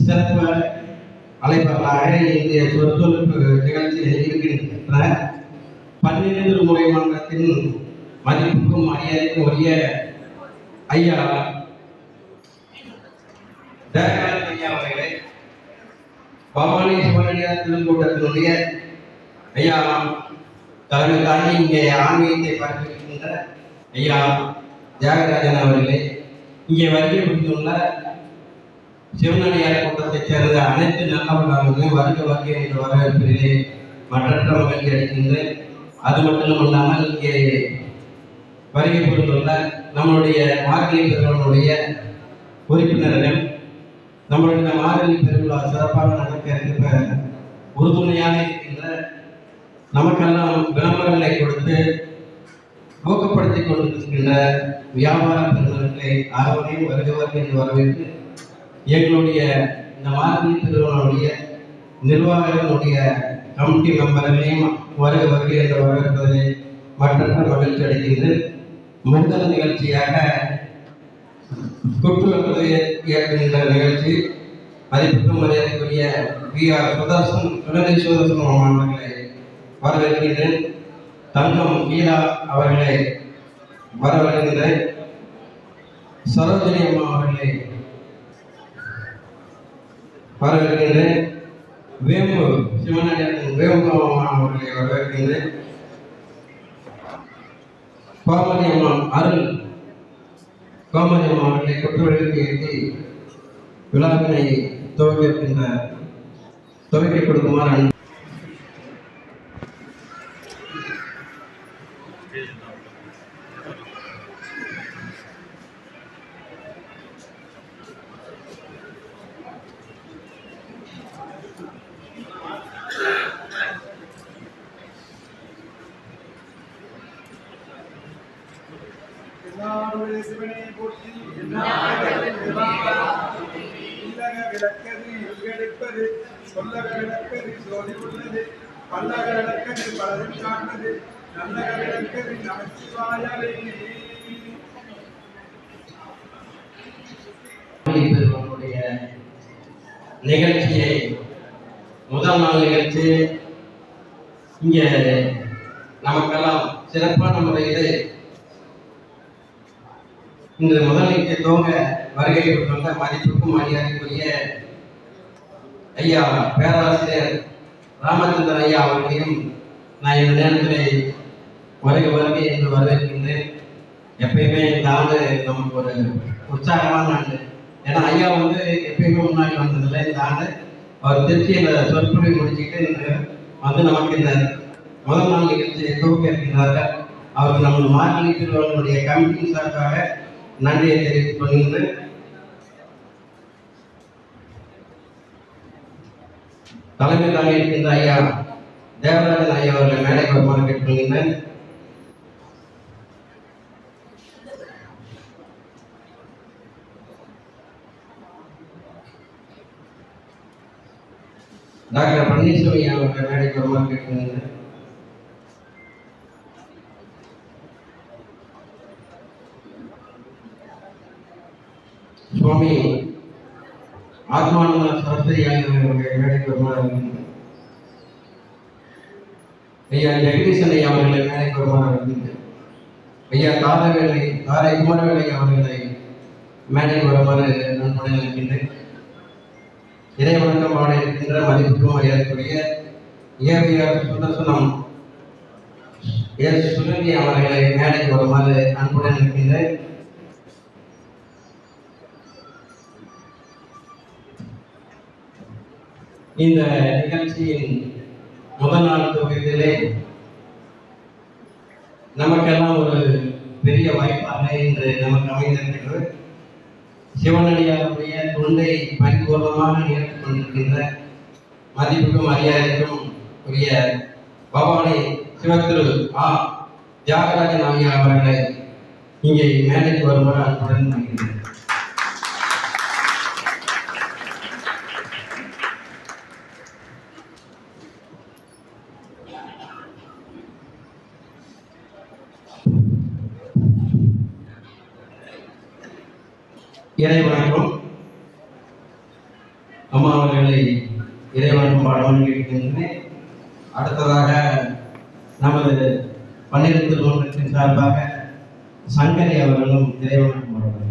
சிறப்பு அழைப்பாளராக இந்திய சொற்பொழிப்பு நிகழ்ச்சியில் இருக்கின்ற 12 முறை மன்றத்தின் மதிப்புக்கும் மரியாதைக்கும் உரிய ஐயா ஐயா அவர்களை, பவானி சிவனடியார் திருக்கூட்டத்தினுடைய ஐயா தலைமை தாண்டி இங்கே ஆன்மீகத்தை பார்க்கின்ற ஐயா தியாகராஜன் அவர்களே, இங்கே வருகை புரிந்துள்ள சிவனடியார் கூட்டத்தைச் சேர்ந்த அனைத்து நல்லவர்களையும் வருகை என்று வரவேற்பிலே மற்றற்ற மகிழ்ச்சி அளிக்கின்றேன். அது மட்டும் இல்லாமல் இங்கே வருகை புரிந்துள்ள நம்மளுடைய மார்கழி பெருவிழாவுடைய உறுப்பினர்கள், நம்மளுடைய மார்கழி பெருவிழா சிறப்பாக நடக்க உறுதுணையாக இருக்கின்ற நமக்கெல்லாம் விளம்பரங்களை கொடுத்து ஊக்கப்படுத்திக் கொண்டிருக்கின்ற வியாபார பெருமக்களை அனைவரையும் வருக என்று வரவேற்று எங்களுடைய இந்த மார்கழி பெருவிழாவுடைய நிர்வாகத்தினுடைய கமிட்டி மெம்பர்களையும் வருக என்று வரவேற்பதை மற்றற்ற மகிழ்ச்சி அடைகின்ற முதல் நிகழ்ச்சியாக குற்று ஏற்கின்ற நிகழ்ச்சி மதிப்புக்கும் மரியாதைக்குரிய VR சுதர்சன் அவர்களை வரவேற்கின்றேன். தங்கம் கீழா அவர்களை வரவேற்கின்றேன். சரோஜினி அம்மா அவர்களை வரவேற்கின்றேன். வேம்பு சிவனடியார் வேம்பு அம்மா அவர்களை வரவேற்கின்றேன். கோமதி அம்மா அருள் கோமதி அம்மா அவர்களை குற்றவெழுக்கு ஏற்றி விழாவினை துவக்கி கொடுக்குமாறு நிகழ்ச்சியை முதல் நாள் நிகழ்ச்சி இங்கே நமக்கெல்லாம் சிறப்பான முறையில் இந்த முதல் நிகழ்ச்சி துவங்க வருகை கொண்ட மதிப்புக்கும் மரியாதைக்குரிய ஐயா பேராசிரியர் ராமச்சந்திரன் ஐயா அவர்களையும் நான் இந்த நேரத்தில் வருகை என்று வரவேற்கின்றேன். எப்பயுமே இந்த ஆண்டு நமக்கு ஒரு உற்சாகமான ஆண்டு. ஏன்னா ஐயா எப்பயுமே முன்னாடி வந்ததில்லை. இந்த ஆண்டு அவர் திருச்சியில் சொற்பொழிவு முடிச்சுக்கிட்டு நமக்கு இந்த முதல் நாள் நிகழ்ச்சியை துவக்க இருக்கின்றார்கள். அவருக்கு நம்ம மார்கழி திருவிழாவுடைய கமிட்டியின் சார்பாக நன்றியை தெரிவித்துக் கொள்கின்றேன். தலைமை தாங்கி இருக்கின்ற ஐயா தேவராஜன் ஐயா அவர்களை மேடைக்கு வருமாறு கேட்டுக்கொள்கின்றேன். டாக்டர் பன்னீர்செல்வம் ஐயா அவர்களை மேடைக்கு வருமாறு கேட்டுக்கொள்கின்றேன். சுவாமி ஆத்மானந்த சரஸ்வதி அவர்களுடைய மேடைக்கு வருமாறு ஐயா ஜெகதீசன் ஐயா அவர்களை மேடைக்கு வருமாறு ஐயா தாரை குமரவேலை அவர்களை மேடைக்கு வருமாறு நன்முடன் இருக்கின்றேன். இறை வணக்கம் பாட இருக்கின்ற மதிப்புக்கும் மரியாதைக்குரிய ஏவிஆர் சுதர்சனம் சுகந்தி அவர்களை மேடைக்கு வருமாறு அன்புடன் இருக்கின்றேன். இந்த நிகழ்ச்சியின் முதல் நாள் தொகுதியிலே நமக்கெல்லாம் ஒரு பெரிய வாய்ப்பாக இன்று நமக்கு அமைந்திருக்கிறது. சிவனடியாருடைய தொண்டை பரிபூர்ணமாக ஏற்றுக் கொண்டிருக்கின்ற மதிப்புக்கும் மரியாதைக்கும் உரிய பவானி சிவத்திரு தியாகராஜன் ஐயா அவர்களை இங்கே மேடைக்கு வருமாறு அன்புடன் வருகின்றேன். இறை வணக்கம். அம்மா அவர்களை இறைவன் பாடம் கேட்கின்றேன். அடுத்ததாக நமது பன்னிரு திருமணத்தின் சார்பாக சங்கரி அவர்களும் இறைவன் பாடுவார்கள்.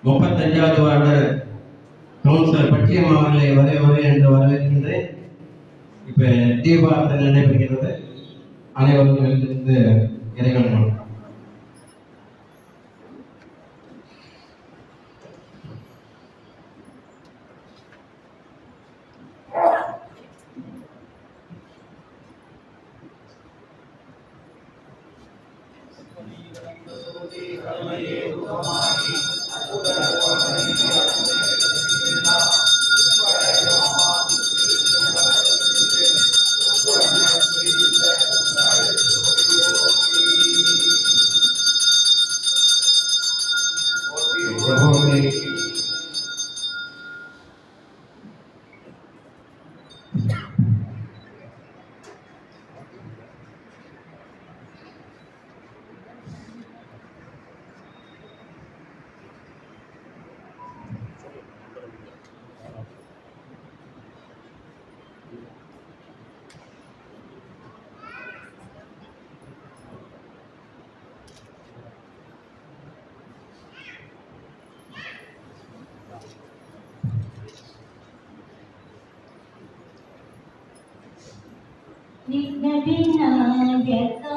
முப்பத்தஞ்சாவது வருட கவுன்சிலர் பட்டியம் அவர்களை வரை என்று வரவேற்கின்றேன். இப்ப தீபார்த்தனை நடைபெறுகிறது. அனைவரும் இறைவன் விக்னவிநாயகா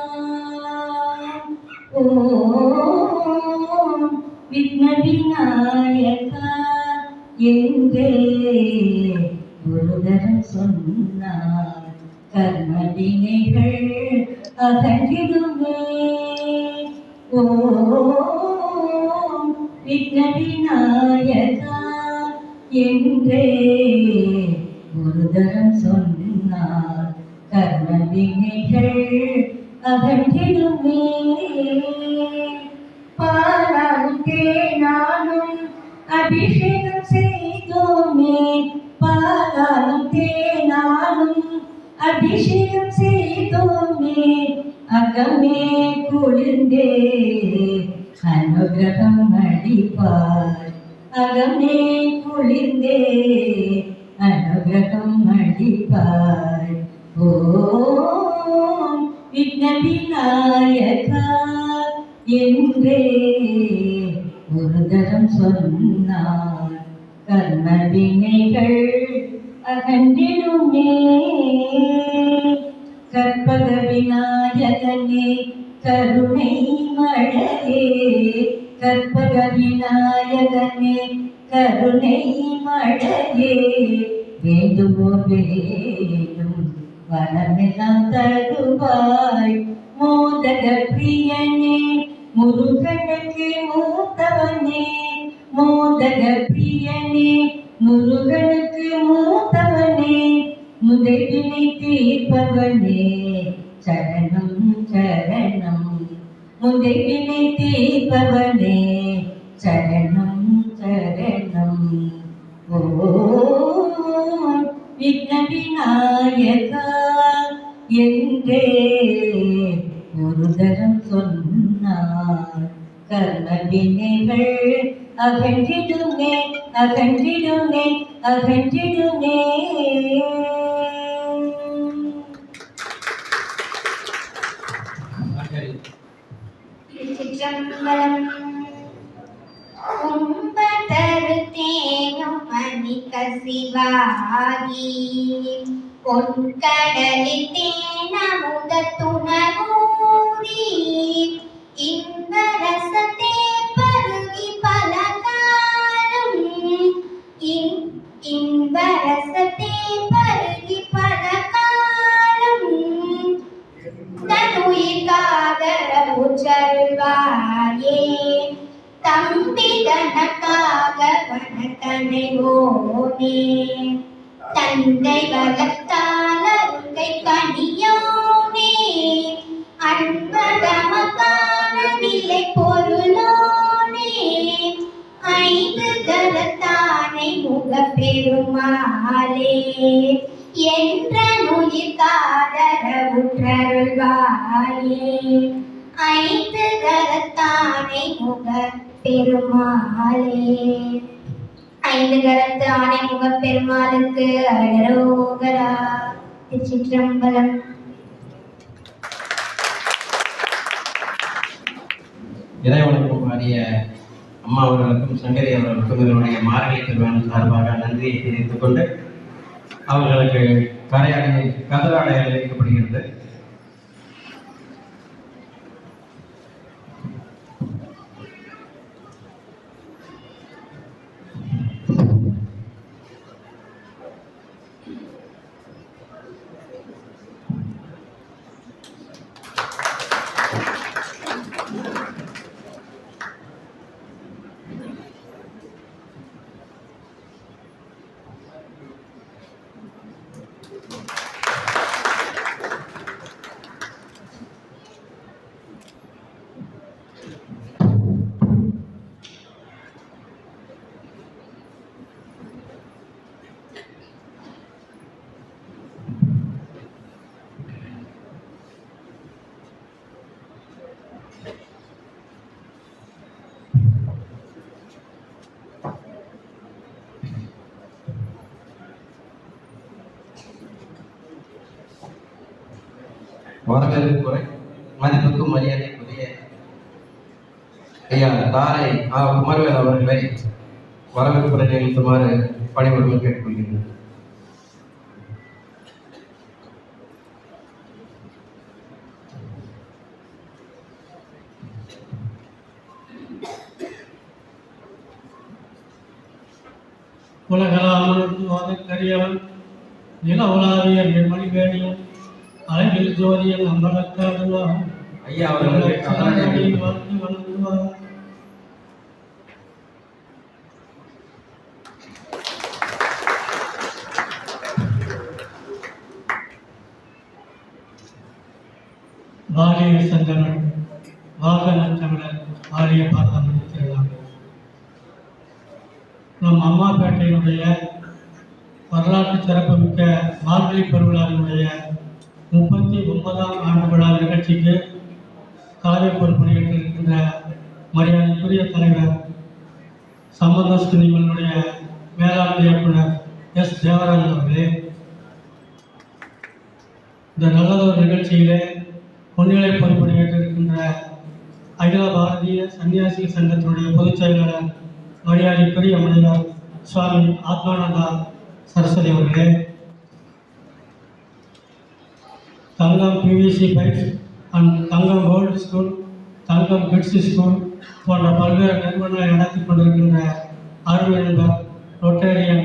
ஓம் விக்னவிநாயகா என்றே குருதரன் சொன்னார். கர்மவினைகள் அகன்றிடுமே. ஓம் விக்னவிநாயகா என்றே குருதரன் சொன்னார். கர்மவினைகள் அகன்றிடுமே. பாலாலும் தேனாலும் அபிஷேகம் செய்தோமே. பாலாலும் தேனாலும் அபிஷேகம் செய்தோமே. அகமே குளிர்ந்தே அனுகிரகம் அளிப்பார். அகமே குளிர்ந்தே அனுகிரகம் அளிப்பார். ஓம் விக்னவிநாயகா என்றே ஒரு தரம் சொன்னார். கர்மவினைகள் அகன்றிடுமே. கற்பக விநாயகனே கருணை மழையே. கற்பக விநாயகனே கருணை மழையே. வேண்டுவோர் வேண்டும் வரமெல்லாம் தருவாய். மோதக பிரியனே முருகனுக்கு மூத்தவனே. மோதக பிரியனே முருகனுக்கு மூத்தவனே. முதலினை தீர்ப்பவனே சரணம் சரணம். முதலினை தீர்ப்பவனே சரணம் சரணம். ஓம் விக்னவிநாயகா என்றே ஒரு தரம் சொன்னார். கர்மவினைகள் அகன்றிடுமே அகன்றிடுமே அகன்றிடுமே. கும்பதருத்தேனும் மணிக சிவாகி பொன்கடலில் தேனமுதத்துணகூறி இன்பரசத்தே பருகி பலகாலம். இன்பரசத்தே பருகி பலகாலம். தனுயிர்காக உச்சருவாயே. தம்பி தனக்காக வனத்தனை ஓனே. தந்தை வளர்த்தால் அருங்கை கனியோனே அன்பகமக்கான நிலை பொருளோனே ஐந்து கரத்தானை முகப்பெருமாளே என்ற நுயிர் காதரவுற்றருள்வாயே ஐந்து கரத்தானை முகப்பெருமாளே ஐந்து கரத்து ஆணை முகப்பெருமாளுக்கு அரகரோகரா. திருச்சிற்றம்பலம். இறைவனுக்கும் பாடிய அம்மா அவர்களுக்கும் சங்கரி அவர்களுக்கும் இதனுடைய மார்கழி திருமணம் சார்பாக நன்றியை தெரிவித்துக் கொண்டு அவர்களுக்கு கதராடை அளிக்கப்படுகிறது. வரவேற்புரை மதிப்புக்கும் மரியாதைக்குரிய ஐயா தாரை குமரவேல் அவர்களை வரவேற்புரை நிகழ்த்துமாறு பணிபுரிமை கேட்டுக்கொள்கிறேன். உலகளாமறியவன் நில உலாவிய மணிவேணியன் அழகில் ஜோதியன் அம்பலக்காடுவான் ஐயா அவர்களை வாழ்ந்து வணங்குவார். வாலிய சங்கரன் வாகனச்சமிழர் ஆலய பாத்தம் திருவிழா நம் அம்மாப்பேட்டையினுடைய வரலாற்று சிறப்புமிக்க மார்கழி பெருவிழாவினுடைய 39ஆம் ஆண்டு விழா நிகழ்ச்சிக்கு தலைமை பொறுப்பேற்றிருக்கின்ற மரியாதைக்குரிய தலைவர் சம்பந்த நிறுவனுடைய மேலாண்மை இயக்குனர் எஸ் தேவராஜன் அவர்களே, இந்த நல்லதொரு நிகழ்ச்சியிலே முன்னிலை பொறுப்பேற்றிருக்கின்ற அகில பாரதிய சன்னியாசி சங்கத்தினுடைய பொதுச் செயலாளர் மரியாதைக்குரிய மனிதர் சுவாமி ஆத்மானந்தா சரஸ்வதி அவர்களே, Thangam PVC pipes and Thangam world school, Thangam kids school போன்ற பல்வேறு நிறுவனங்களை நடத்தி கொண்டிருக்கின்ற அருமை நண்பர் ரொட்டேரியன்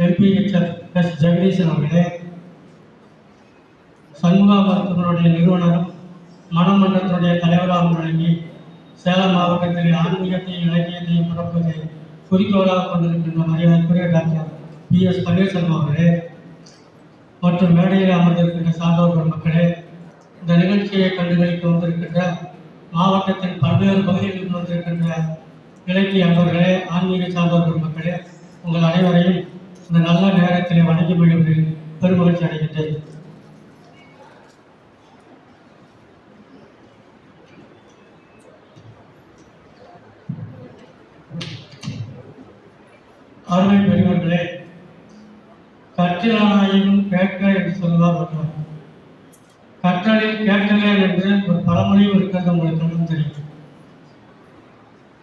எம்பிஹெச்எஃப் எஸ் ஜெகதீசன் அவர்களே, சண்முகா மருத்துவனுடைய நிறுவனரும் மனமன்றத்தினுடைய தலைவராக வழங்கி சேலம் மாவட்டத்தில் ஆன்மீகத்தையும் இலக்கியத்தையும் பரப்புவதை குறிக்கோளாக கொண்டிருக்கின்ற மரியாதைக்குரிய டாக்டர் பி.எஸ். பன்னீர்செல்வம் அவர்களே மற்றும் மேடையில் அமர்ந்திருக்கின்ற சான்றோர் பெருமக்களே, இந்த நிகழ்ச்சியை கண்டுகளிக்க வந்திருக்கின்ற மாவட்டத்தின் பல்வேறு பகுதிகளில் வந்திருக்கின்ற இலக்கிய அன்பர்களே, ஆன்மீக சான்றோர் பெருமக்களே, உங்கள் அனைவரையும் இந்த நல்ல நேரத்திலே வணங்கி மகிழ்வில் பெருமகிழ்ச்சி அடைகின்றேன். அருமை பெரியவர்களே, கற்றிலானாயும் கேட்க என்று சொல்லுவார் ஒருவர். கற்றலில் கேட்கலேன் என்று ஒரு பழமொழியும் இருக்கிறது, உங்களுக்கு இன்னும் தெரியும்.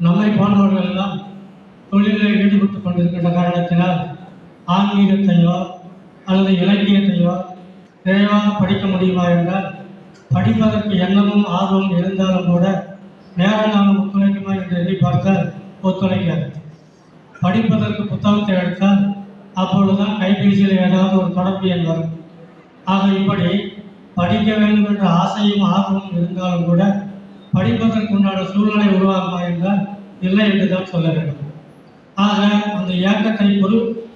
நம்மை போன்றவர்கள் எல்லாம் தொழிலில் ஈடுபட்டுக் கொண்டிருக்கின்ற காரணத்தினால் ஆன்மீகத்தையோ அல்லது இலக்கியத்தையோ விரைவாக படிக்க முடியுமா என்றால் படிப்பதற்கு எண்ணமும் ஆர்வம் இருந்தாலும் கூட நேரங்காலம் ஒத்துழைக்குமா என்று எண்ணி பார்த்தால் ஒத்துழைக்காது. படிப்பதற்கு புத்தகத்தை எடுத்தால் அப்பொழுதுதான் கைபேசியில் ஏதாவது ஒரு தொடர்பு எண் வரும். ஆக இப்படி படிக்க வேண்டும் என்ற ஆசையும் ஆர்வமும் இருந்தாலும் கூட படிப்பதற்குண்டான சூழ்நிலை உருவாகுமா என்றால் இல்லை என்று தான் சொல்ல வேண்டும். ஆக அந்த இயக்கத்தை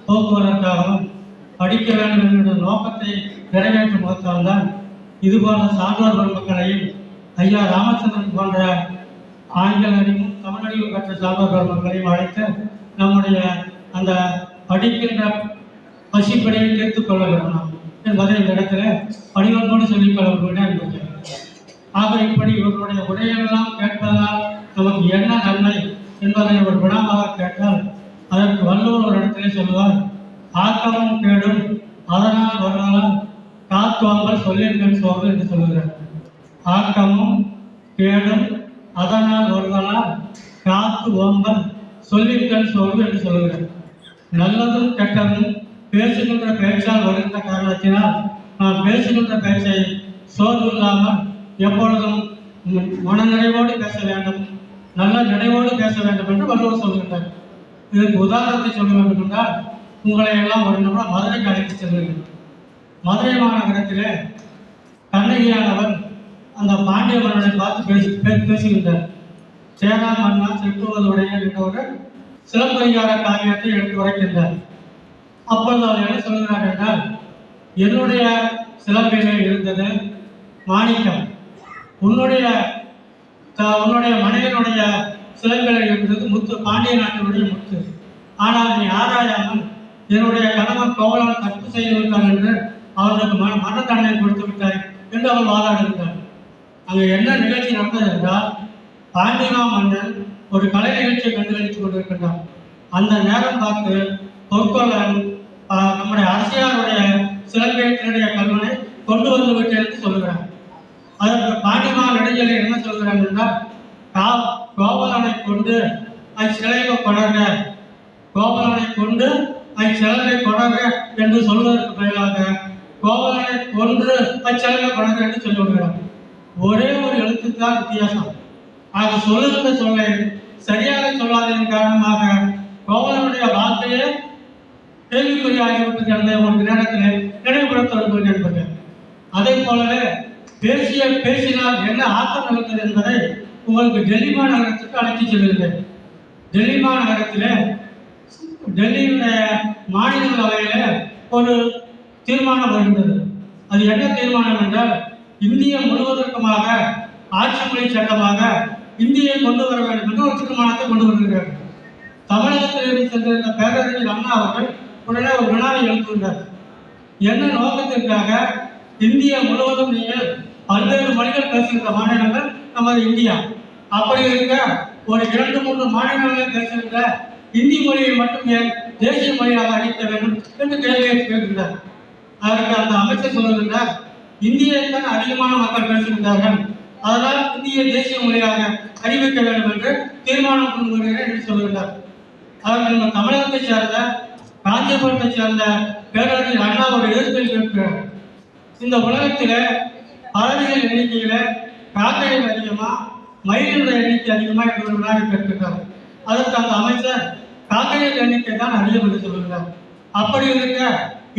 போக்குவதற்காகவும் படிக்க வேண்டும் என்ற நோக்கத்தை நிறைவேற்றும் முகத்தால்தான் இதுபோன்ற சான்றோர் பெருமக்களையும் ஐயா ராமச்சந்திரன் போன்ற ஆங்கில அறிவும் தமிழ் அறிவும் பெற்ற சான்றோர் பெருமக்களையும் அழைத்து நம்முடைய அந்த படிக்கின்ற பசிப்படையை தீர்த்துக் கொள்ள வேண்டும் என்பதை இந்த இடத்துல பணிவன்போடு சொல்லிக்கொள்ள வேண்டும். ஆக இப்படி இவர்களுடைய உரையெல்லாம் கேட்பதால் நமக்கு என்ன நன்மை என்பதை ஒரு வினாமாக கேட்டால் அதற்கு வள்ளுவர் ஒரு இடத்திலே சொல்லுவார், ஆக்கமும் கேடும் அதனால் வருவதால் காத்துவாங்கள் சொல்லியிருக்கேன் சோர்வு என்று சொல்லுகிறார். ஆக்கமும் கேடும் அதனால் வருவதால் காத்து ஓம்பல் சொல்லியிருக்கேன் சோர்வு என்று சொல்லுகிறார். நல்லதும் கெட்டதும் பேசுகின்ற பேச்சால் வருகின்ற காரணத்தினால் நாம் பேசுகின்ற பேச்சை சோர்வு இல்லாமல் எப்பொழுதும் மனநிறைவோடு பேச வேண்டும், நல்ல நினைவோடு பேச வேண்டும் என்று வள்ளுவர் சொல்கின்றார். இதற்கு உதாரணத்தை சொல்ல வேண்டும் என்றால் உங்களை எல்லாம் ஒரு நிமிடம் மதுரைக்கு அழைத்து செல்கிறேன். மதுரை மாநகரத்திலே கண்ணகியானவர் அந்த பாண்டிய மன்னனை பார்த்து பேசுகின்றார். சேனா மன்னா செட்டுவதுடைய என்ற சிலப்பதிகார காவியத்தை எடுத்து உரைக்கின்றார். அப்பொழுது அவர் என்ன சொல்கிறார் என்றால், என்னுடைய சிலம்பிலே இருந்தது மாணிக்கம், உன்னுடைய மனைவியினுடைய சிலம்பிலே இருந்தது முத்து, பாண்டிய நாட்டினுடைய முத்து. ஆனால் நீ ஆராயாமல் என்னுடைய கணவன் கோவலால் தப்பு செய்து விட்டார் என்று அவர்களுக்கு மரண தண்டனை கொடுத்து விட்டார் என்று அவர் வாதாடுகிறார். அங்கு என்ன நிகழ்ச்சி நடந்தது என்றால், பாண்டியனா மன்னன் ஒரு கலை நிகழ்ச்சியை கண்டுகளித்துக் கொண்டிருக்கின்றார். அந்த நேரம் பார்த்து பொற்கொள்ளன் நம்முடைய அரசியாருடைய சிலம்பேற்றினுடைய கல்வனை கொண்டு வந்து விட்டு என்று சொல்லுகிறார். அதற்கு பாண்டிமா நெடுஞ்சலை என்ன சொல்கிறார் என்றால், கோவலனை கொண்டு அச்சிலைவை கொணர்க, கோவலனை கொண்டு அச்சிலவை கொணர்க என்று சொல்வதற்கு பதிலாக கோவலனை கொன்று அச்சிலவை கொணர்க என்று சொல்லிவிடுகிறார். ஒரே ஒரு எழுத்துத்தான் வித்தியாசம். ஆக சொல்லுகின்ற சொல்லை சரியாக சொல்லாததன் காரணமாக கோவலனுடைய வார்த்தையே கேள்விக்குறியாகிவிட்டது என்ற ஒரு நேரத்தில் நினைவுபடுத்த வேண்டும் என்பது. அதே போலவே பேசினால் என்ன ஆக்கம் நடந்தது என்பதை உங்களுக்கு டெல்லி மாநகரத்துக்கு அழைத்து செல்கிறேன். டெல்லி மாநகரத்தில் டெல்லியுடைய மாநிலங்களவையில் ஒரு தீர்மானம் வருகின்றது. அது என்ன தீர்மானம் என்றால், இந்திய முழுவதற்குமாக ஆட்சி மொழி சட்டமாக இந்தியை கொண்டு வர வேண்டும் என்று ஒரு தீர்மானத்தை கொண்டு வருகிறார். தமிழகத்திலிருந்து சென்றிருந்த பேரறிஞர் அண்ணா அவர்கள் உடனே ஒரு வினாவை எழுப்புகின்றார். என்ன நோக்கத்திற்காக இந்தியா முழுவதும் நீங்கள் பல்வேறு மொழிகள் பேசுகின்ற மாநிலங்கள் நமது இந்தியா, அப்படி இருக்க ஒரு 2-3 மாநிலங்களில் பேசுகின்ற இந்தி மொழியை மட்டும் ஏன் தேசிய மொழியாக அறிவிக்க வேண்டும் என்று கேள்வியை கேட்கின்றார். அதற்கு அந்த அமைச்சர் சொல்லுகின்றார், இந்தியைத்தான் அதிகமான மக்கள் பேசுகின்றார்கள், அதனால் இந்திய தேசிய மொழியாக அறிவிக்க வேண்டும் என்று தீர்மானம் கொண்டு வருகிறேன் என்று சொல்லுகின்றார். அதற்கு நம்ம தமிழகத்தை சேர்ந்த காஞ்சிபுரத்தை சேர்ந்த பேரறிஞர் அண்ணா ஒரு எதிர்ப்பில் கேட்கிறார், இந்த உலகத்தில பறவைகள் எண்ணிக்கையில காக்கைகள் அதிகமா மயிலுடைய எண்ணிக்கை அதிகமா என்று ஒரு வினாவை கேட்கிறார். அதற்கு அந்த அமைச்சர் காக்கைகள் எண்ணிக்கை தான் அதிகம் என்று சொல்கிறார். அப்படி இருக்க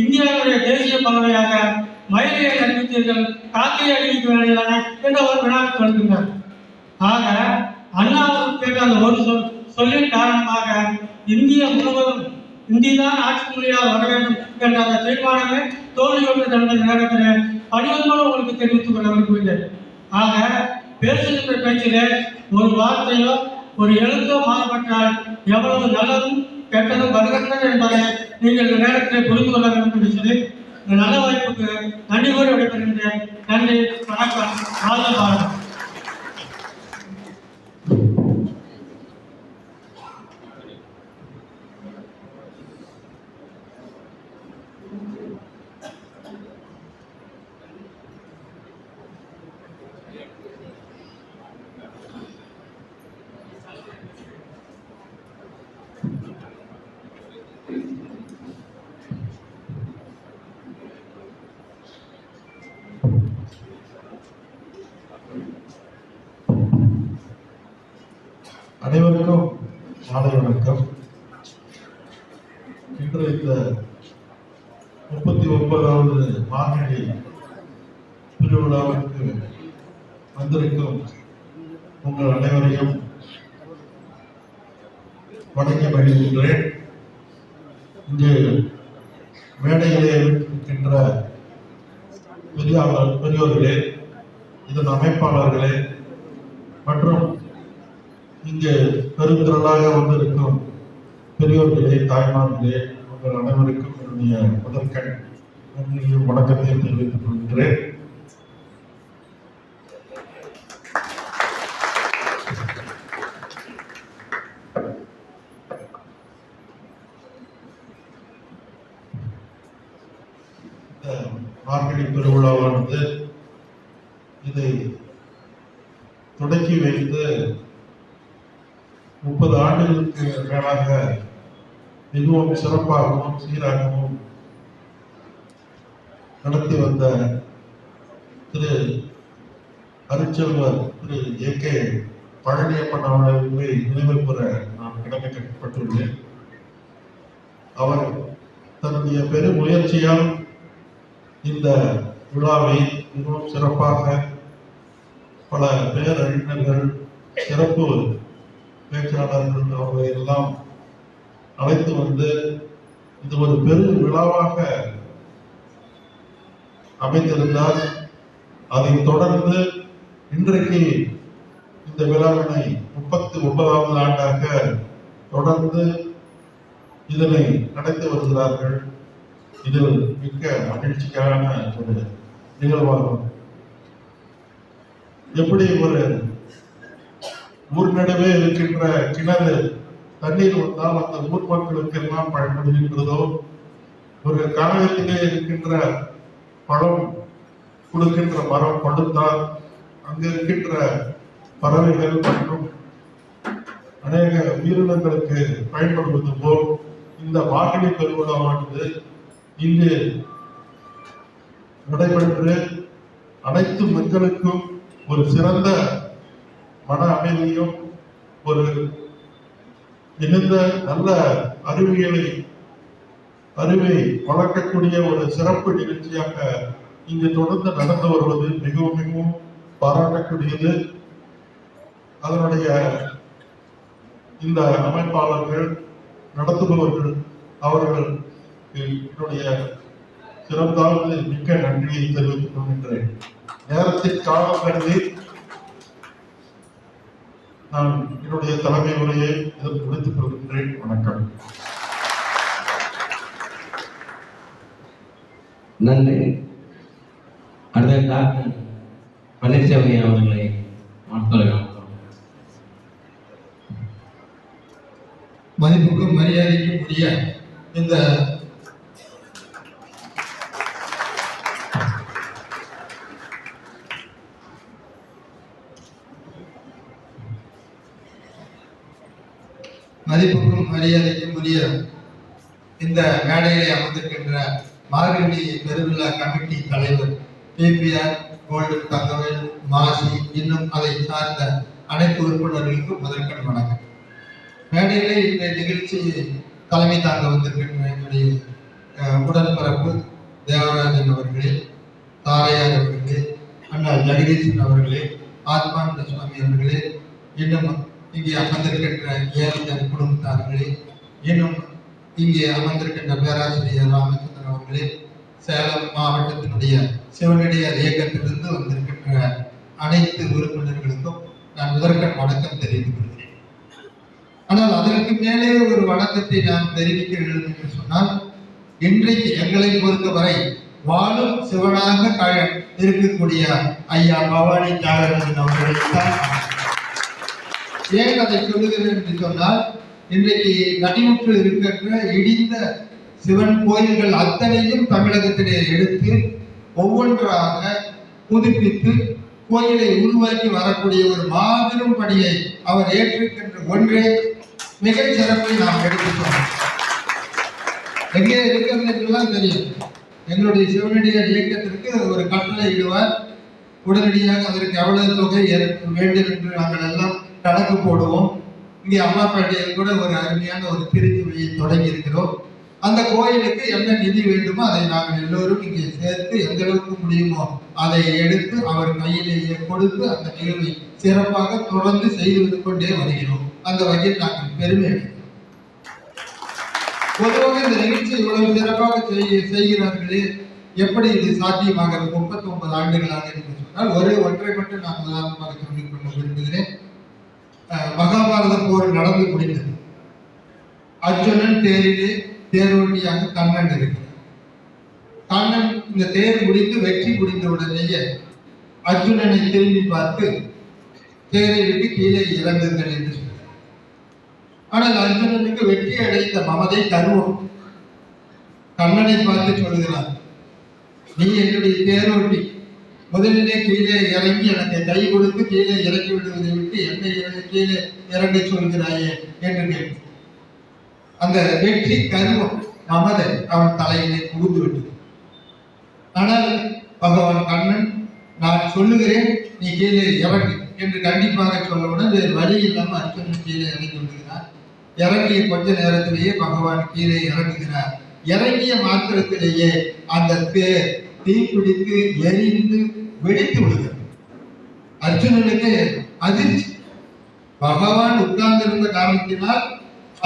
இந்தியாவுடைய தேசிய பறவையாக மயிலை அறிவித்தீர்கள், காக்கையை அறிவிக்க வேண்டியதானே என்ற ஒரு வினாவை கொடுக்கின்றார். ஆக அண்ணாவுக்கு கேட்ட அந்த ஒரு சொல்லின் காரணமாக இந்தியா முழுவதும் இந்திதான் ஆட்சி மொழியாக வர வேண்டும் என்ற அந்த தீர்மானமே தோல்வியுற்ற தந்த நேரத்தில் பணிவன்போடு உங்களுக்கு தெரிவித்துக் கொள்ள விரும்புகிறேன். ஆக பேசுகின்ற பேச்சிலே ஒரு வார்த்தையோ ஒரு எழுத்தோ மாறுபட்டால் எவ்வளவு நல்லதும் கெட்டதும் வருகின்றது என்பதை நீங்கள் இந்த நேரத்தில் புரிந்து கொள்ள வேண்டும் என்று சொல்லி இந்த நல்ல வாய்ப்புக்கு நன்றி கூறி விடைபெறுகின்றேன். நன்றி, வணக்கம், வாழ்க பாரதம். அனைவருக்கும் மாலை வணக்கம். இன்று இந்த 39வது மார்கழி திருவிழாவிற்கு வந்திருக்கும் உங்கள் அனைவரையும் வணங்கி மகிழ்கின்றேன். இங்கு மேடையிலே இருக்கின்ற பெரியோர்களே, இதன் அமைப்பாளர்களே மற்றும் இங்கு பெருந்திரளாக வந்திருக்கும் பெரியோர்களே, தாய்மார்களே, உங்கள் அனைவருக்கும் என்னுடைய முதற்கண் நன்றியும் வணக்கத்தையும் தெரிவித்துக் கொள்கிறேன். மார்கழி பெருவிழாவானது இதை தொடக்கி வைத்து 30 ஆண்டுகளுக்கு மேலாக மிகவும் சிறப்பாகவும் சீராகவும் நடத்தி வந்த திரு அருட்செல்வர் திரு A.K. பழனியப்பன் அவர்களை நினைவு கூற நான் கடமைப்பட்டுள்ளேன். அவர் தன்னுடைய பெரும் முயற்சியால் இந்த விழாவை மிகவும் சிறப்பாக பல பேரறிஞர்கள், சிறப்பு பேச்சாளர்கள் அவர்களை எல்லாம் அழைத்து வந்து இது ஒரு பெரும் விழாவாக அமைந்திருந்தால், அதை தொடர்ந்து இன்றைக்கு இந்த விழாவினை 39வது ஆண்டாக தொடர்ந்து இதனை நடத்தி வருகிறார்கள். இது மிக்க மகிழ்ச்சியான ஒரு நிகழ்வாகும். எப்படி ஒரு ஊர் நடுவே இருக்கின்ற கிணறு தண்ணீர் வந்தால் அந்த ஊர் மக்களுக்கு எல்லாம் பயன்படுகின்றதோ, ஒரு காலகத்திலே இருக்கின்ற பழம் கொடுக்கின்ற மரம் படுத்தால் அங்கு இருக்கின்ற பறவைகள் மற்றும் அநேக உயிரினங்களுக்கு பயன்படுவது போல் இந்த மார்கழி பெருவிழாவானது இங்கு நடைபெற்று அனைத்து மக்களுக்கும் ஒரு சிறந்த மன அமைதியும் ஒரு மிகுந்த நல்ல அறிவை வளர்க்கக்கூடிய ஒரு சிறப்பு நிகழ்ச்சியாக இங்கு தொடர்ந்து நடந்து வருவது மிகவும் மிகவும் பாராட்டக்கூடியது. அதனுடைய இந்த அமைப்பாளர்கள், நடத்துபவர்கள் அவர்கள் என்னுடைய சிறந்தாழ்ந்து மிக்க நன்றியை தெரிவித்துக் கொள்கின்றேன். நேரத்தின் காலம் கருதி நான் என்னுடைய தலைமை உரையை இதற்கு முடித்துக் கொள்கின்றேன். வணக்கம். நன்றி. அடுத்த டாக்டர் பன்னீர்செல்வம் அவர்களை வாழ்த்துகிறோம். மதிப்புக்கும் மரியாதைக்கும் உரிய இந்த மேடையிலே அமர்ந்திருக்கின்ற மார்கழி பெருவிழா கமிட்டி தலைவர் KPR, கோல்டன் தங்கவேல், மாசி, இன்னும் அதை சார்ந்த அனைத்து உறுப்பினர்களுக்கும் முதற்கண் வணக்கம். மேடையிலே இந்த நிகழ்ச்சி தலைமை தாங்க வந்திருக்கின்ற என்னுடைய உடன்பிறப்பு தேவராஜன் அவர்களே, தாரையார் அவர்களே, அண்ணா ஜெகதீசன் அவர்களே, ஆத்மானந்த சுவாமி அவர்களே, இன்னும் இங்கே அமர்ந்திருக்கின்ற ஏழைஞர் குடும்பத்தார்களே, இன்னும் இங்கே அமர்ந்திருக்கின்ற பேராசிரியர் ராமச்சந்திரன் அவர்களே, சேலம் மாவட்டத்தினுடைய சிவனடியார் இயக்கத்திலிருந்து வந்திருக்கின்ற அனைத்து உறுப்பினர்களுக்கும் நான் முதற்கண் வணக்கம் தெரிவித்துக் கொள்கிறேன். ஆனால் அதற்கு மேலே ஒரு வணக்கத்தை நான் தெரிவிக்க வேண்டும் என்று சொன்னால், இன்றைக்கு எங்களை பொறுத்தவரை வாழும் சிவனாக இருக்கக்கூடிய ஐயா பவானி தியாகராஜன் அவர்களைத்தான். ஏன் அதை சொல்லுகிறேன் என்று சொன்னால், இன்றைக்கு நடிவுற்று இருக்கின்ற இடிந்த சிவன் கோயில்கள் அத்தனையும் தமிழகத்திலே எடுத்து ஒவ்வொன்றாக புதுப்பித்து கோயிலை உருவாக்கி வரக்கூடிய ஒரு மாபெரும் பணியை அவர் ஏற்றிருக்கின்ற ஒன்றே மிகச் சிறப்பை நாம் எடுத்துக்கொண்டோம். எங்கே இருக்கிறது என்றெல்லாம் தெரியும். எங்களுடைய சிவனடியார் இயக்கத்திற்கு ஒரு கட்டளை இடுவார், உடனடியாக அதற்கு எவ்வளவு தொகை வேண்டும் என்று நாங்கள் எல்லாம் கணக்கு போடுவோம். இங்கே அம்மாப்பேட்டையில் கூட ஒரு அருமையான ஒரு திருச்சுவையை தொடங்கி இருக்கிறோம். அந்த கோயிலுக்கு என்ன நிதி வேண்டுமோ அதை நாங்கள் எல்லோரும் இங்கே சேர்த்து எந்த அளவுக்கு முடியுமோ அதை எடுத்து அவர் கையிலேயே கொடுத்து அந்த நிகழ்வை சிறப்பாக தொடர்ந்து செய்து கொண்டே வருகிறோம். அந்த வகையில் நாங்கள் பெருமை அடைகிறோம். பொதுவாக இந்த நிகழ்ச்சி இவ்வளவு சிறப்பாக செய்கிறார்களே, எப்படி இது சாத்தியமாகிறது? 39 ஆண்டுகளாக என்று சொன்னால் ஒன்றை மட்டும் நான் உதாரணமாக சொல்லிக் கொள்ள விரும்புகிறேன். மகாபாரத போர் நடந்து முடிந்தது. அர்ஜுனன் தேரிலே தேரோட்டியாக கண்ணன் இருக்கிறார். கண்ணன் இந்த தேர் முடிந்து வெற்றி முடிந்த உடனேயே அர்ஜுனனை திரும்பி பார்த்து தேரை விட்டு கீழே இறங்குங்கள் என்று சொன்னார். ஆனால் அர்ஜுனனுக்கு வெற்றி அடைந்த மமதை கர்வம். கண்ணனை பார்த்து சொல்கிறார், நீ என்னுடைய தேரோட்டி, முதலிலே கீழே இறங்கி எனக்கு கை கொடுத்து கீழே இறக்கி விடுவதை விட்டு என்னை கீழே இறங்க சொல்கிறாயே என்று கேட்டு அந்த வெற்றி கர்வம் மமதை அவன் தலையிலே புகுந்து விட்டது. ஆனால் பகவான் கண்ணன், நான் சொல்லுகிறேன், நீ கீழே இறங்கு என்று கண்டிப்பாக சொல்லவுடன் வேறு வழி இல்லாமல் அர்ஜுனன் கீழே இறங்கி விடுகிறார். இறங்கிய கொஞ்ச நேரத்திலேயே பகவான் கீழே இறங்குகிறார். இறங்கிய மாத்திரத்திலேயே அந்த தேர் தீப்பிடித்து எரிந்து வெடித்து விடுகிறது. அர்ஜுனனுக்கு அதிர்ச்சி. பகவான் உட்கார்ந்திருந்த காரணத்தினால்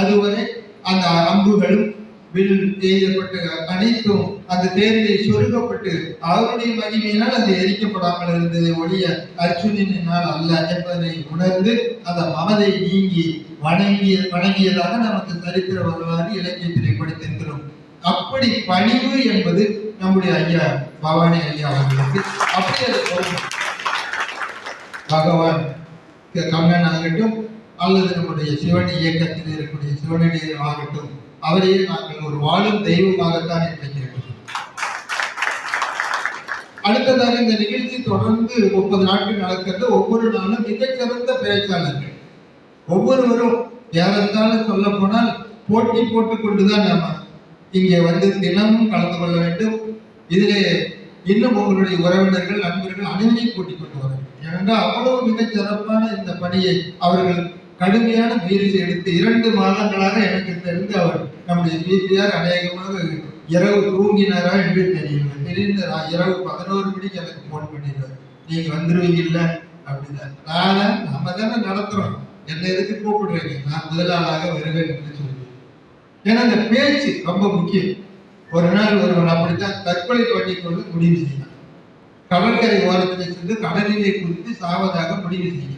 அதுவரை அந்த அம்புகளும் வில் எய்யப்பட்ட அனைத்தும் அந்த தேரிலே சொருகப்பட்டு அவருடைய மகிமையினால் அது எரிக்கப்படாமல் இருந்ததை ஒழிய அர்ஜுனனால் அல்ல என்பதை உணர்ந்து அந்த மமதை நீங்கி வணங்கியதாக நமக்கு சரித்திர வரலாறு இலக்கியத்திலே படித்திருக்கிறோம். அப்படி பணிவு என்பது நம்முடைய ஐயா பவானி ஐயா அவர்களுக்கு அப்படி அது பொருள். பகவான் கண்ணன் ஆகட்டும் அல்லது நம்முடைய சிவன் இயக்கத்தில் இருக்கக்கூடிய சிவனடியார் ஆகட்டும், அவரையே நாங்கள் ஒரு வாழும் தெய்வமாகத்தான் நினைக்கிறோம். அடுத்ததாக இந்த நிகழ்ச்சி தொடர்ந்து 30 நாட்கள் நடக்கிறது. ஒவ்வொரு நாளும் மிகச்சிறந்த பேச்சாளர்கள், ஒவ்வொருவரும் ஏறத்தாலும் சொல்ல போனால் போட்டி போட்டுக் கொண்டுதான் நம்ம இங்கே வந்து தினமும் கலந்து கொள்ள வேண்டும். இதிலே இன்னும் உங்களுடைய உறவினர்கள், நண்பர்கள் அனைவரையும் கூட்டிக் கொண்டு வர வேண்டும். ஏனென்றால் அவ்வளவு மிகச் சிறப்பான இந்த பணியை அவர்கள் கடுமையான முயற்சி எடுத்து 2 மாதங்களாக எனக்கு தெரிந்து அவர் நம்முடைய பிபிஆர் அநேகமாக இரவு தூங்கினாரா என்று தெரியல. தெரிந்த இரவு 11 மணிக்கு எனக்கு போன் பண்ணிடுவார், நீங்க வந்துருவீங்கல்ல அப்படின்னா. நம்ம தானே நடத்துறோம், என்ன எதுக்கு கூப்பிடுறீங்க, நான் முதலாளாக வருவேன் என்று சொல்லுவேன். ஏன்னா அந்த பேச்சு ரொம்ப முக்கியம். ஒரு நாள் ஒருவன் அப்படித்தான் தற்கொலை பண்ணிக்கொண்டு முடிவு செய்யலாம். கடற்கரை ஓரத்தில் சென்று கடலிலே குதித்து சாவதாக முடிவு செய்கிறார்.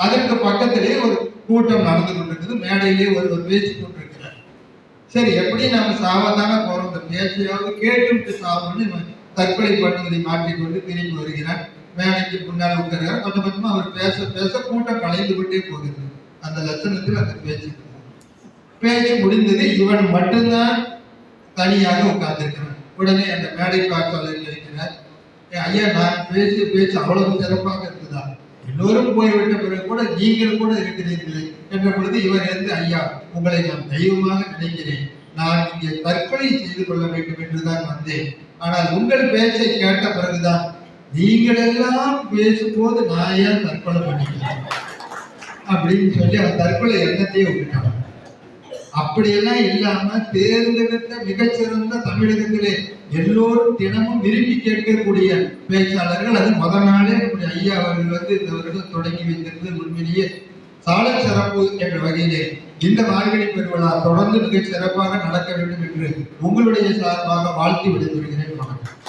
அதற்கு பக்கத்திலே ஒரு கூட்டம் நடந்து கொண்டிருக்கிறது. மேடையிலே ஒருவர் பேசிக் கொண்டிருக்கிறார். சரி, எப்படி நாம சாவதான போறோம், இந்த பேச்சையாவது கேட்டு சாவன்னு தற்கொலை பண்ணுவதை மாற்றிக்கொண்டு திரும்பி வருகிறார். மேடைக்கு முன்னால் உட்கிறார். கொஞ்சம் கொஞ்சமா அவர் பேச பேச கூட்டம் கலைந்து கொண்டே போகிறது. அந்த லட்சணத்தில் அந்த பேச்சு முடிந்தது. இவன் மட்டும்தான் தனியாக உட்கார்ந்திருக்கிறான். உடனே அந்த மேடை காட்சியாளர் இருக்கிறார், ஐயா நான் பேசிய பேச்சு அவ்வளவு சிறப்பாக இருக்குதா, எல்லோரும் போய்விட்ட பிறகு கூட நீங்கள் கூட இருக்கிறீர்களே என்ற பொழுது இவர் இருந்து, ஐயா உங்களை நான் தெய்வமாக நினைக்கிறேன், நான் இங்கே தற்கொலை செய்து கொள்ள வேண்டும் என்றுதான் வந்தேன். ஆனால் உங்கள் பேச்சை கேட்ட பிறகுதான் நீங்கள் எல்லாம் பேசும்போது நான் ஏன் தற்கொலை பண்ணிக்கிறேன் அப்படின்னு சொல்லி அவன் தற்கொலை எண்ணத்தையே விட்டுட்டான். அப்படியெல்லாம் இல்லாம தேர்ந்தெடுத்த மிகச்சிறந்த தமிழகத்திலே எல்லோரும் தினமும் விரும்பி கேட்கக்கூடிய பேச்சாளர்கள். அது முதல் நாளே நம்முடைய ஐயா அவர்கள் வந்து இந்த வருடம் தொடங்கி வைத்திருந்தது உண்மையிலேயே சால சிறப்பு என்ற வகையிலே இந்த மார்கழி பெருவிழா தொடர்ந்து மிக சிறப்பாக நடக்க வேண்டும் என்று உங்களுடைய சார்பாக வாழ்த்தி விடைபெறுகிறேன். வணக்கம்.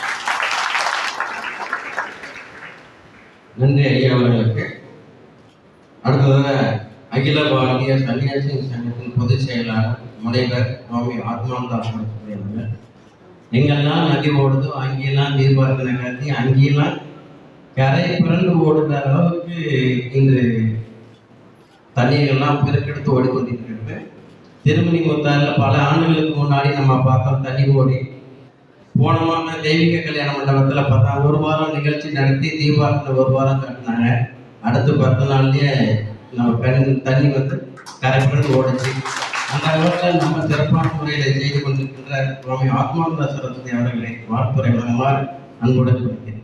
நன்றி ஐயா அவர்களுக்கு. அடுத்ததாக அகில பாரதிய சன்னியாசி சங்கத்தின் பொதுச் செயலாளர் முனைவர் சுவாமி ஆத்மானந்தாஸ் அவர்கள், எங்கெல்லாம் நதி ஓடுதோ அங்கெல்லாம் தீபார்த்தனை காட்டி அங்கெல்லாம் கரை புரண்டு ஓடுற அளவுக்கு இந்த தண்ணீர்கள்லாம் பெருக்கெடுத்து ஓடிக்கொண்டிருக்கிறது. திருமணி முத்தாரில் பல ஆண்டுகளுக்கு முன்னாடி நம்ம பார்த்தோம் தண்ணி ஓடி. போனமான தெய்வீக கல்யாண மண்டபத்தில் பார்த்தா 1 வாரம் நிகழ்ச்சி நடத்தி தீபார்த்தனை 1 வாரம் கட்டினாங்க. அடுத்து 10 நாள்லயே நம்ம தண்ணி வந்து கரைப்புரண்டு ஓடிச்சு. அந்த அளவுக்கு நம்ம சிறப்பான முறையில் செய்து கொண்டிருக்கின்ற சுவாமி ஆத்மானந்த சரஸ்வதி அவர்களை வாழ்த்துறை வழங்குமாறு அன்புடன் கொடுக்கிறேன்.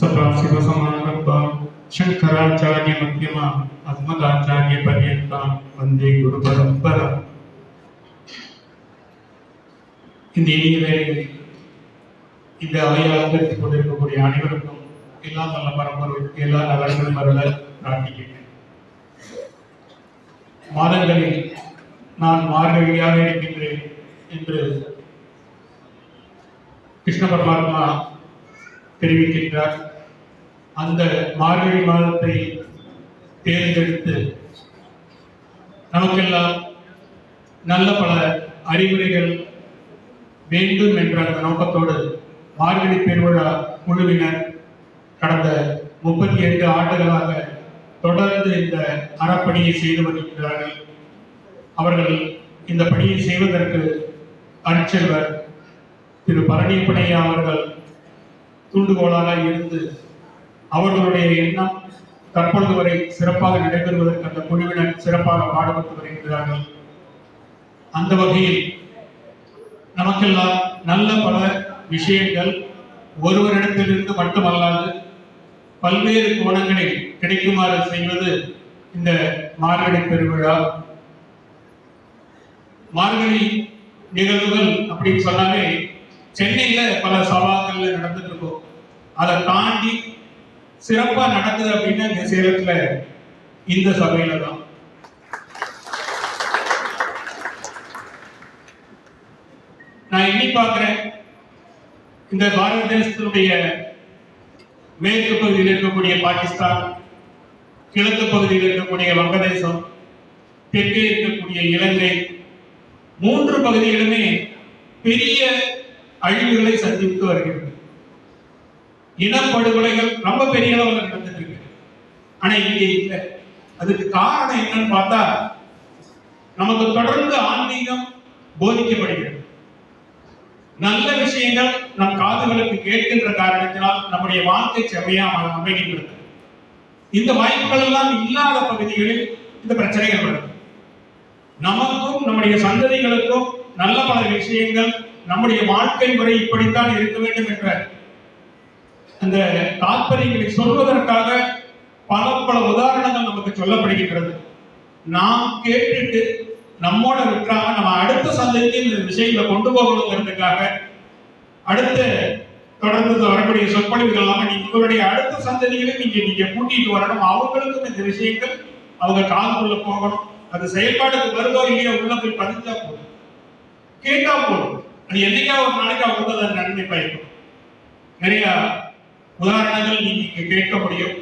सदाशिवसमारम्भां शंकराचार्य मध्यमा अस्मदाचार्य पर्यन्तां वन्दे गुरुपरम्परा. இந்த இனிய வேலையில் இந்த அவையை அலங்கரித்துக் கொண்டிருக்கக்கூடிய அனைவருக்கும் எல்லாம் நல்ல பரம்பொருள் எல்லா நலன்களும் வருவ பிரார்த்திக்கிறேன். மாதங்களில் நான் மார்கழியாக இருக்கின்றேன் என்று கிருஷ்ண பரமாத்மா தெரிவிக்கின்றார். அந்த மார்கழி மாதத்தை தேர்ந்தெடுத்து நமக்கெல்லாம் நல்ல பல அறிவுரைகள் வேண்டும் என்ற அந்த நோக்கத்தோடு மார்கழி பெருவிழா குழுவினர் கடந்த 38 ஆண்டுகளாக தொடர்ந்து இந்த அறப்பணியை செய்து வருகிறார்கள். அவர்கள் இந்த பணியை செய்வதற்கு அருட்செல்வர் திரு பரணியப்பனையா அவர்கள் தூண்டுகோலாக இருந்து அவர்களுடைய எண்ணம் தற்பொழுது வரை சிறப்பாக நடைபெறுவதற்கு அந்த குழுவினர் சிறப்பாக பாடுபட்டு வருகிறார்கள். அந்த வகையில் நமக்கெல்லாம் நல்ல பல விஷயங்கள் ஒருவரிடத்திலிருந்து மட்டுமல்லாது பல்வேறு கோணங்களில் கிடைக்குமாறு செய்வது இந்த மார்கழி பெருவிழா. மார்கழி நிகழ்வுகள் அப்படின்னு சொன்னாலே சென்னையில பல சவால்கள்ல நடந்துட்டு இருக்கும். அதை தாண்டி சிறப்பா நடக்குது அப்படின்னா இந்த சேலத்துல இந்த சபையில தான். நான் எண்ணி பார்க்கிறேன், இந்த பாரத தேசத்தினுடைய மேற்கு பகுதியில் இருக்கக்கூடிய பாகிஸ்தான், கிழக்கு பகுதியில் இருக்கக்கூடிய வங்கதேசம், தெற்கே இருக்கக்கூடிய இலங்கை, 3 பகுதிகளுமே பெரிய அழிவுகளை சந்தித்து வருகிறது. இனப்படுகொலைகள் ரொம்ப பெரிய அளவில் நடந்துட்டு இருக்கு. ஆனா இங்கே இல்லை. அதுக்கு காரணம் என்னன்னு பார்த்தா, நமக்கு தொடர்ந்து ஆன்மீகம் போதிக்கப்படுகிறது. நல்ல விஷயங்கள் நம் காதுகளுக்கு கேட்கின்ற காரணத்தினால் நம்முடைய வாழ்க்கை செம்மையாக அமைகின்றது. இந்த வாய்ப்புகள் எல்லாம் இல்லாத பகுதிகளில் இந்த பிரச்சனைகள் வருது. நமக்கும் நம்முடைய சந்ததிகளுக்கும் நல்ல பல விஷயங்கள், நம்முடைய வாழ்க்கை முறை இப்படித்தான் இருக்க வேண்டும் என்ற அந்த தாற்பயங்களை சொல்வதற்காக பல பல உதாரணங்கள் நமக்கு சொல்லப்படுகின்றது. நாம் கேட்டுட்டு நம்மோட விட்டாங்க, நம்ம அடுத்த சந்தைக்கு இந்த விஷயங்களை கொண்டு போகணுங்கிறதுக்காக அடுத்த தொடர்ந்து வரக்கூடிய சொற்பொழிவுகள் இல்லாம உங்களுடைய அடுத்த சந்ததிகளை நீங்க கூட்டிட்டு வரணும். அவங்களுக்கும் இந்த விஷயங்கள் அவங்க காதுக்குள்ள போகணும். அது செயல்பாடுக்கு வருதோ இல்லையோ உள்ள போய் பதிஞ்சா போதும், கேட்டா போதும். அது என்னைக்கா ஒரு நாளைக்கு அவங்க அதை நன்மை பயக்கும். நிறைய உதாரணங்கள் நீங்க இங்க கேட்க முடியும்.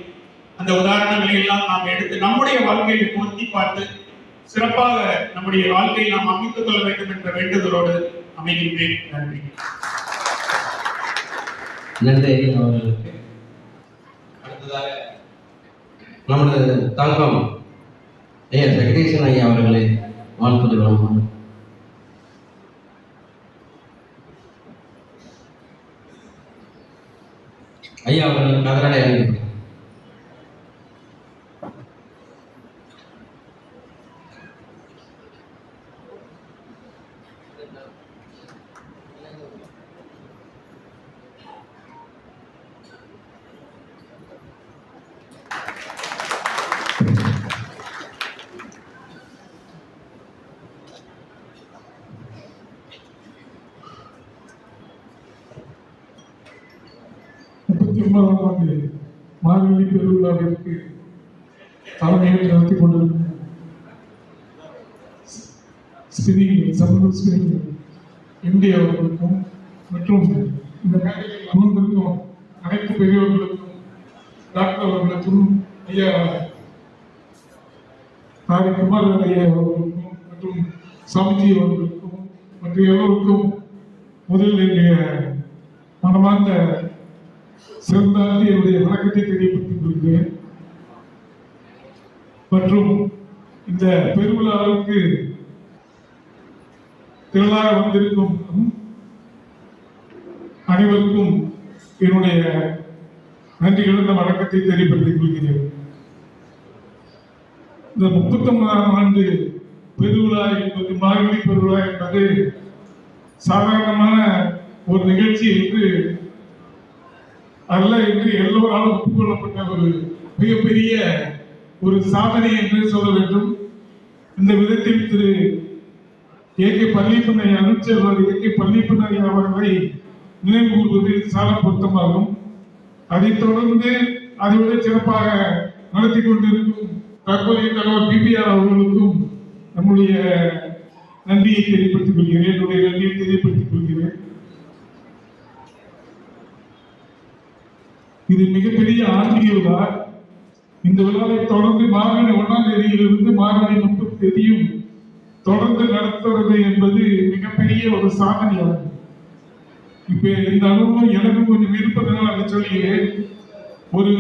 அந்த உதாரணங்களை எல்லாம் நாம் எடுத்து நம்முடைய வாழ்க்கையை பொருத்தி பார்த்து சிறப்பாக நம்முடைய வாழ்க்கையை நாம் அமைத்துக் கொள்ள வேண்டும் என்ற வேண்டுதலோடு அமைகின்றேன். நன்றி. நன்றி அவர்களுக்கு. அடுத்ததாக நமது தங்கம் ஐயா ஜெகதீசன் ஐயா அவர்களை வாழ்த்துகிறோம். ஐயா அவர்கள் கதராடை அணிந்து மார்கழி பெருவிழாவிற்கு தலைமையை நடத்தி கொண்டிருக்கும் இந்திய அவர்களுக்கும் மற்றும் இந்த மேடையில் அமர்ந்திருக்கும் அனைத்து பெரியவர்களுக்கும், டாக்டர் அவர்களுக்கும், ஐயா குமார் ஐயா அவர்களுக்கும் மற்றும் சாமிஜி அவர்களுக்கும் மற்ற எல்லோருக்கும் முதலில் என்னுடைய மனமார்ந்த சிறந்தால் என்னுடைய வணக்கத்தை தெரியப்படுத்திக் கொள்கிறேன். மற்றும் இந்த பெருவிழாவுக்கு திரளாக வந்திருக்கும் அனைவருக்கும் என்னுடைய நன்றி கலந்த வணக்கத்தை தெரியப்படுத்திக் கொள்கிறேன். இந்த 39ஆம் ஆண்டு பெருவிழா என்பது, மார்கழி பெருவிழா என்பது சாதாரணமான ஒரு நிகழ்ச்சி என்று அல்ல என்று எல்லோராலும் ஒப்புக்கொள்ளப்பட்ட ஒரு மிகப்பெரிய ஒரு சாதனை என்று சொல்ல வேண்டும். இந்த விதத்தில் திரு ஏகே பள்ளிப்பண்ணை அருட்செல்வர் ஏகே பள்ளிப்பண்ணை அவர்களை நினைவு கூறுவது சால பொருத்தமாகும். அதைத் தொடர்ந்து அதைவிட சிறப்பாக நடத்தி கொண்டிருக்கும் தற்போதைய தலைவர் பிபிஆர் அவர்களுக்கும் நம்முடைய நன்றியை தெரியப்படுத்திக் கொள்கிறேன். என்னுடைய நன்றியை தெரியப்படுத்திக் கொள்கிறேன். இது மிகப்பெரிய ஆன்மீக விழா. இந்த விழாவை தொடர்ந்து மார்கழி 1ஆம் தேதியிலிருந்து மார்கழி 30 தேதியும் தொடர்ந்து நடத்துவது என்பது மிகப்பெரிய ஒரு சாதனையாகும். இப்ப இந்த அனுபவம் எனக்கும் கொஞ்சம் இருப்பதனால் அதை சொல்கிறேன். ஒரு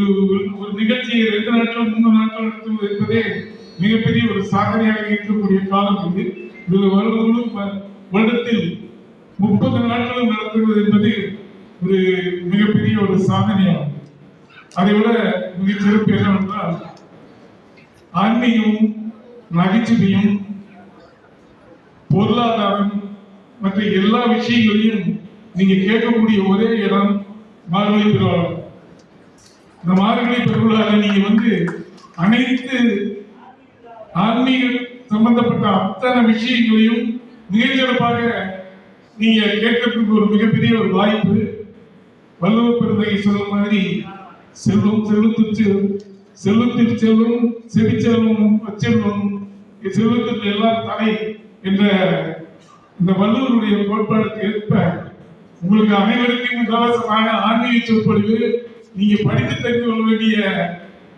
நிகழ்ச்சியை 2 நாட்கள் 3 நாட்கள் நடத்துவது என்பதே மிகப்பெரிய ஒரு சாதனையாக இருக்கக்கூடிய காலம் இது. இதில் வருடத்தில் 30 நாட்களும் நடத்துவது என்பது ஒரு மிகப்பெரிய ஒரு சாதனையாகும். அதை விட மிக சிறப்பு என்னவென்றால் ஆன்மீகமும் நகைச்சுவையும் பொருளாதாரம் மற்ற எல்லா விஷயங்களையும் நீங்க கேட்கக்கூடிய ஒரே இடம் மார்கழி பெருவிழா. இந்த மார்கழி பெருவிழாவில் நீங்க அனைத்து ஆன்மீக சம்பந்தப்பட்ட அத்தனை விஷயங்களையும் மிகச்சிறப்பாக நீங்க கேட்கறதுக்கு ஒரு மிகப்பெரிய ஒரு வாய்ப்பு. வள்ளுவ பெருந்தகை சொல்லும் மாதிரி செல்வம் செல்வத்தில் செல்வம் செவிச்செல்வம் அச்செல்வம் செல்வத்தில் எல்லாம் தடை என்ற இந்த வள்ளுவருடைய கோட்பாடுக்கு ஏற்ப உங்களுக்கு அனைவருக்கும் இலவசமான ஆன்மீக சொற்பொழிவு நீங்க படித்து தெரிந்து கொள்ள வேண்டிய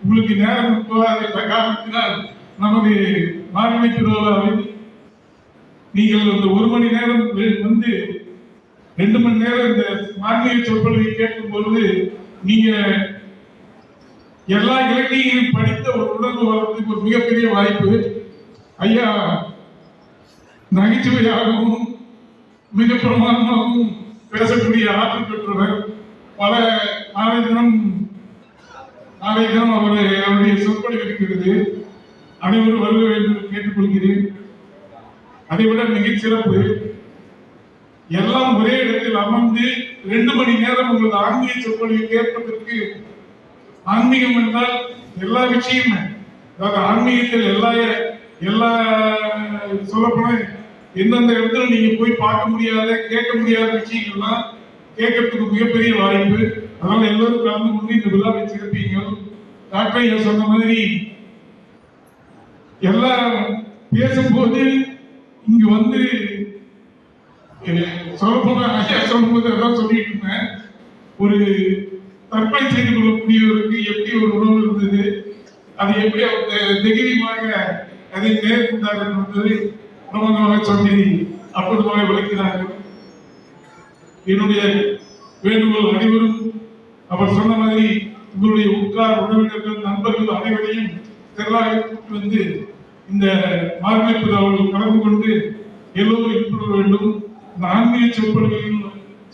உங்களுக்கு நேரம் போகாத காரணத்தினால் நமது மார்கழி திருவிழாவில் நீங்கள் அந்த 1 மணி நேரம் 2 மணி நேரம் இந்த மார்கழி சொற்பொழிவை கேட்கும் பொழுது நீங்க எல்லா இலக்கியங்களையும் படித்த ஒரு உணர்வு வளர்றதுக்கு ஒரு மிகப்பெரிய வாய்ப்பு. ஐயா நகைச்சுவையாகவும் மிக பிரமாணமாகவும் பேசக்கூடிய ஆற்றல் பெற்றவர். பல நாளை தினம் அவருடைய சொற்பொழிவு இருக்கிறது. அனைவரும் வருக வேண்டும் கேட்டுக்கொள்கிறேன். அதைவிட மிக சிறப்பு எல்லாம் ஒரே இடத்தில் அமர்ந்து 2 மணி நேரம் உங்களது ஆன்மீக சொற்பொழிவை கேட்பதற்கு. ஆன்மீகம் என்றால் எல்லா விஷயமும், அதாவது ஆன்மீகத்தில் எல்லா சொல்லப்போன எந்தெந்த இடத்துல நீங்க போய் பார்க்க முடியாத கேட்க முடியாத விஷயங்கள்லாம் கேட்கறதுக்கு மிகப்பெரிய வாய்ப்பு. அதனால எல்லோரும் கலந்து கொண்டு இந்த விழாவை சிறப்பீங்க. டாக்டர் ஐயா சொன்ன மாதிரி எல்லாம் பேசும்போது இங்க சொல்லப்போன ஐயா சொல்லும்போது எல்லாம் சொல்லிட்டு இருந்தேன். ஒரு தற்கொலை செய்து கொள்ளக்கூடியவருக்கு எப்படி ஒரு உணவு இருந்தது, அது எப்படி தைரியமாக அதை நேர்கொண்டார் என்பதை பிரபலமாக சொல்லி அற்புதமாக விளக்கினார்கள். என்னுடைய வேண்டுகோள் அனைவரும் அவர் சொன்ன மாதிரி உங்களுடைய உட்கார் உறவினர்கள் நண்பர்கள் அனைவரையும் திரளாக கூட்டி இந்த மார்கழி பெருவிழாவில் கலந்து கொண்டு எல்லோரும் ஈடுபட வேண்டும். இந்த ஆன்மீக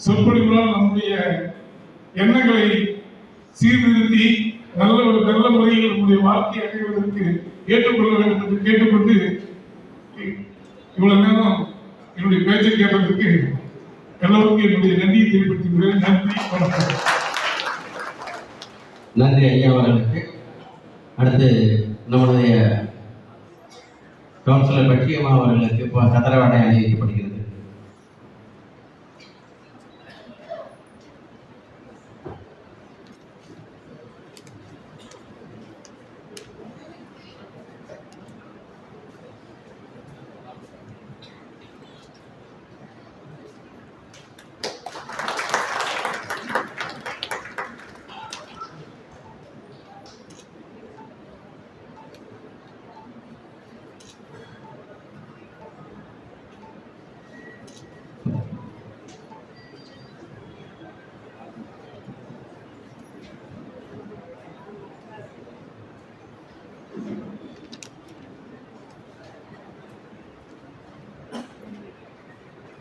சொற்பொழிவுகளால் நம்முடைய எண்ணங்களை சீர்திருத்தி நல்ல முறையில் நம்முடைய வாழ்க்கை அடைவதற்கு ஏற்றுக்கொள்ள வேண்டும் என்று கேட்டுக்கொண்டு இவ்வளவு நேரம் என்னுடைய பேச்சை கேட்டதற்கு எல்லோருக்கும் என்னுடைய நன்றியை தெரிவித்துக்கிறேன். நன்றி, வணக்கம். நன்றி ஐயா அவர்களுக்கு. அடுத்து நம்முடைய கவுன்சிலர் பட்சியம்மா அவர்களுக்கு இப்போ கதரவாடை அணிவிக்கப்படுகிறது.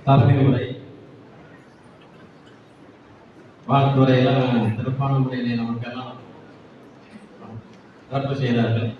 தலைமை உரை வாழ்த்துறையெல்லாம் சிறப்பான முறையிலே நமக்கெல்லாம் சிறப்பு செய்தார்கள்.